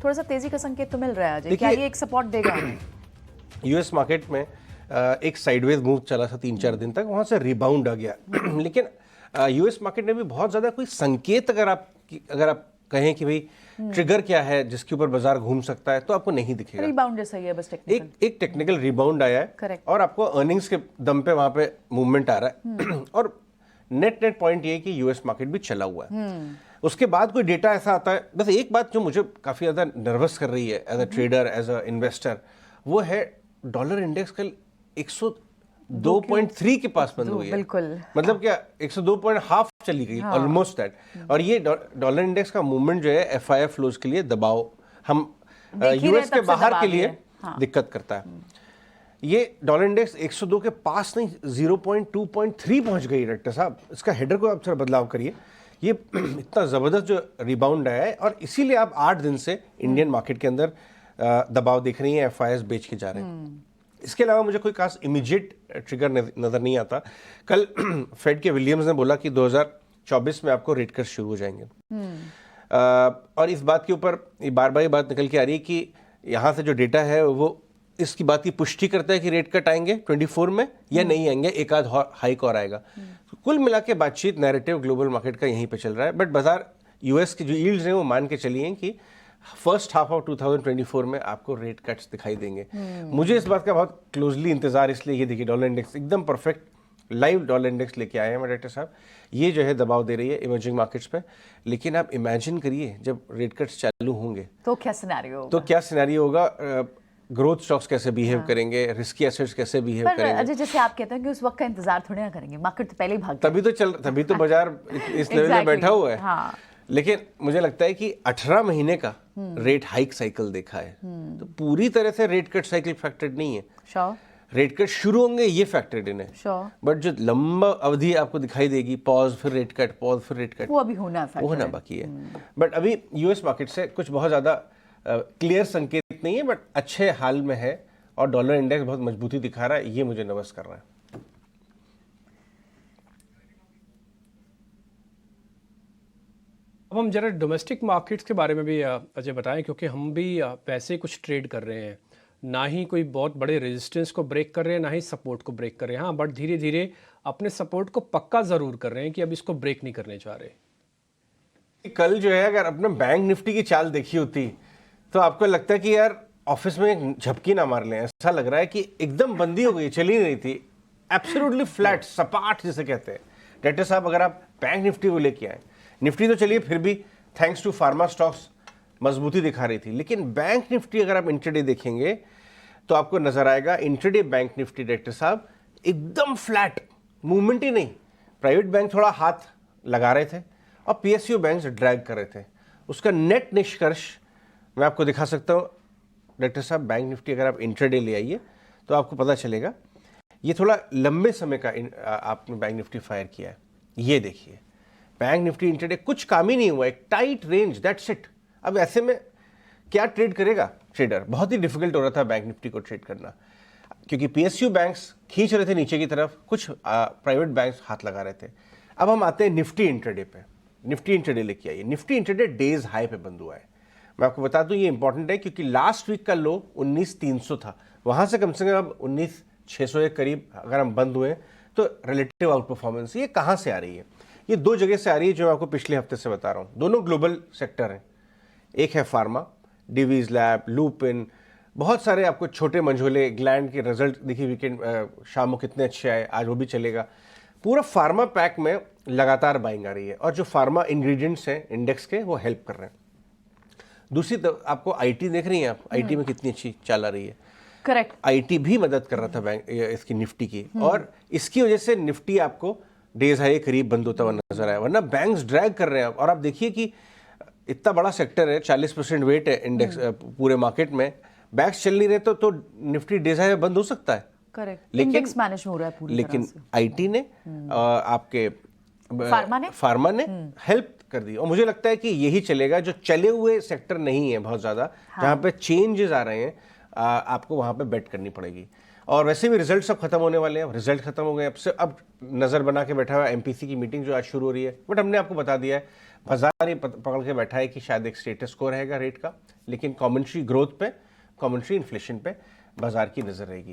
थोड़ा सा तेजी का संकेत तो मिल रहा है अजय, क्या ये एक सपोर्ट देगा? यूएस मार्केट में एक साइडवेज मूव चला था 3-4 दिन तक, वहां से रिबाउंड आ गया। लेकिन यूएस मार्केट में भी बहुत ज्यादा कोई संकेत अगर आप कहें कि भाई ट्रिगर क्या है जिसके ऊपर बाजार घूम सकता है, तो आपको नहीं दिखेगा। रिबाउंड जैसा ही है बस टेक्निकल। एक टेक्निकल रिबाउंड आया है Correct. और आपको अर्निंग्स के दम पे वहां पे मूवमेंट आ रहा है। और नेट पॉइंट ये है कि यूएस मार्केट भी चला हुआ है। उसके बाद कोई डेटा ऐसा आता है, बस एक बात जो मुझे काफी ज्यादा नर्वस कर रही है as a trader, as a investor, वो है डॉलर इंडेक्स कल 102.3 के पास बंद हुई है। बिल्कुल। मतलब क्या 102.5 चली गई, ऑलमोस्ट दैट। और ये डॉलर इंडेक्स का मूवमेंट जो है एफआईआई फ्लोज के लिए दबाव, हम यूएस के बाहर के लिए दिक्कत करता है। ये डॉलर इंडेक्स 102 के पास नहीं, 0.2.3 पहुंच गई डॉक्टर साहब। इसका हेडर को आप थोड़ा बदलाव करिए। ये इतना जबरदस्त जो रिबाउंड आया है, और इसीलिए आप 8 दिन से इंडियन मार्केट के अंदर दबाव दिख रही है, एफआईआईस बेच के जा रहे हैं। इसके अलावा मुझे कोई खास इमीडिएट ट्रिगर नजर नहीं आता। कल फेड के विलियम्स ने बोला कि 2024 में आपको रेट कट शुरू हो जाएंगे। और इस बात के ऊपर बार बार ये बात निकल के आ रही है कि यहाँ से जो डेटा है वो इसकी बात की पुष्टि करता है कि रेट कट आएंगे 24 में या नहीं आएंगे, एक आध हाइक और आएगा। कुल मिला के बातचीत नैरेटिव ग्लोबल मार्केट का यहीं पे चल रहा है। बट बाजार यूएस की जो यील्ड्स हैं वो मान के चलिए कि फर्स्ट हाफ ऑफ 2024 में आपको रेट कट्स दिखाई देंगे। मुझे इस बात का बहुत क्लोजली इंतजार, इसलिए ये देखिए डॉलर इंडेक्स एकदम परफेक्ट लाइव डॉलर इंडेक्स लेके आए हैं डायरेक्टर साहब। ये जो है दबाव दे रही है इमर्जिंग मार्केट्स पे। लेकिन आप इमेजिन करिए जब रेट कट्स चालू होंगे तो क्या सिनेरियो होगा, ग्रोथ स्टॉक्स कैसे बिहेव करेंगे, रिस्की एसेट्स कैसे बिहेव करेंगे। अजय जैसे आप कहते हैं कि उस वक्त का इंतजार थोड़ी ना करेंगे, मार्केट तो पहले ही भाग तभी तो बाजार इस लेवल में बैठा हुआ है। हाँ। लेकिन मुझे लगता है कि 18 महीने का रेट हाइक साइकिल देखा है, तो पूरी तरह से रेट कट साइकिल फैक्टर्ड नहीं है। श्योर। रेट कट शुरू होंगे ये फैक्टर्ड इन है। श्योर। बट जो लंबा अवधि आपको दिखाई देगी, पॉज फिर रेट कट, पॉज फिर रेट कट, वो अभी होना बाकी है। बट अभी यूएस मार्केट से कुछ बहुत ज्यादा क्लियर संकेत नहीं है, बट अच्छे हाल में है और डॉलर इंडेक्स बहुत मजबूती दिखा रहा है। ये मुझे नर्वस कर रहा है। अब हम जरा डोमेस्टिक मार्केट्स के बारे में भी अजय बताएं, क्योंकि हम भी पैसे कुछ ट्रेड कर रहे हैं, ना ही कोई बहुत बड़े रेजिस्टेंस को ब्रेक कर रहे हैं, ना ही सपोर्ट को ब्रेक कर रहे हैं। हाँ, बट धीरे धीरे अपने सपोर्ट को पक्का ज़रूर कर रहे हैं कि अब इसको ब्रेक नहीं करने जा रहे। कल जो है अगर अपने बैंक निफ्टी की चाल देखी होती तो आपको लगता है कि यार ऑफिस में एक झपकी ना मार लें। ऐसा लग रहा है कि एकदम बंदी हो गई, चल ही नहीं थी, एब्सोल्युटली फ्लैट, सपाट जिसे कहते हैं। डायरेक्टर साहब अगर आप बैंक निफ्टी को लेके आए, निफ्टी तो चलिए फिर भी थैंक्स टू फार्मा स्टॉक्स मजबूती दिखा रही थी, लेकिन बैंक निफ्टी अगर आप इंट्राडे देखेंगे तो आपको नजर आएगा इंट्राडे बैंक निफ्टी डायरेक्टर साहब एकदम फ्लैट, मूवमेंट ही नहीं। प्राइवेट बैंक थोड़ा हाथ लगा रहे थे और पीएसयू बैंक ड्रैग कर रहे थे। उसका नेट निष्कर्ष मैं आपको दिखा सकता हूं डायरेक्टर साहब। बैंक निफ्टी अगर आप इंट्राडे ले आइए तो आपको पता चलेगा ये थोड़ा लंबे समय का आपने बैंक निफ्टी फायर किया है। ये देखिए बैंक निफ्टी इंट्राडे कुछ काम ही नहीं हुआ, एक टाइट रेंज, दैट्स इट। अब ऐसे में क्या ट्रेड करेगा ट्रेडर? बहुत ही डिफिकल्ट हो रहा था बैंक निफ्टी को ट्रेड करना, क्योंकि पीएसयू बैंक्स खींच रहे थे नीचे की तरफ, कुछ प्राइवेट बैंक्स हाथ लगा रहे थे। अब हम आते हैं निफ्टी इंट्राडे पे। निफ्टी इंट्राडे लेके आइए। निफ्टी इंट्राडे डेज हाई पे बंद हुआ है। मैं आपको बता दूं ये इंपॉर्टेंट है, क्योंकि लास्ट वीक का लो 19,300 था, वहां से कम अब 19,600 के करीब अगर हम बंद हुए तो रिलेटिव आउट परफॉर्मेंस ये कहां से आ रही है? ये दो जगह से आ रही है जो मैं आपको पिछले हफ्ते से बता रहा हूं। दोनों ग्लोबल सेक्टर हैं। एक है फार्मा, डिवीज लैब, लूपिन, बहुत सारे आपको छोटे मंझोले ग्लैंड के रिजल्ट देखिए वीकेंड शाम को कितने अच्छे आए, आज वो भी चलेगा। पूरा फार्मा पैक में लगातार बाइंग आ रही है और जो फार्मा इंग्रेडिएंट्स हैं इंडेक्स के वो हेल्प कर रहे हैं। दूसरी तरफ आपको आईटी देख रही हैं आप, आईटी में कितनी अच्छी चाल आ रही है। करेक्ट। आईटी भी मदद कर रहा था बैंक इसकी निफ्टी की, और इसकी वजह से निफ्टी आपको डेज हाई करीब बंद होता हुआ नजर आया, वरना बैंक्स ड्रैग कर रहे हैं। और आप देखिए कि इतना बड़ा सेक्टर है, 40% वेट है इंडेक्स पूरे मार्केट में, बैंक्स चल नहीं रहे तो निफ्टी डेज हाई बंद हो सकता है। करेक्ट। इंडेक्स मैनेज हो रहा है पूरी लेकिन तरह से। आईटी ने आपके फार्मा ने हेल्प कर दी, और मुझे लगता है कि यही चलेगा। जो चले हुए सेक्टर नहीं है बहुत ज्यादा, जहां पे चेंजेस आ रहे हैं, आपको वहां पे बेट करनी पड़ेगी। और वैसे भी रिजल्ट सब खत्म होने वाले हैं, रिजल्ट खत्म हो गए, अब नजर बना के बैठा हुआ एमपीसी की मीटिंग जो आज शुरू हो रही है। बट हमने आपको बता दिया है बाजार ये पकड़ के बैठा है कि शायद एक स्टेटस को रहेगा रेट का, लेकिन कमेंट्री ग्रोथ पे, कमेंट्री इन्फ्लेशन पे बाजार की नजर रहेगी।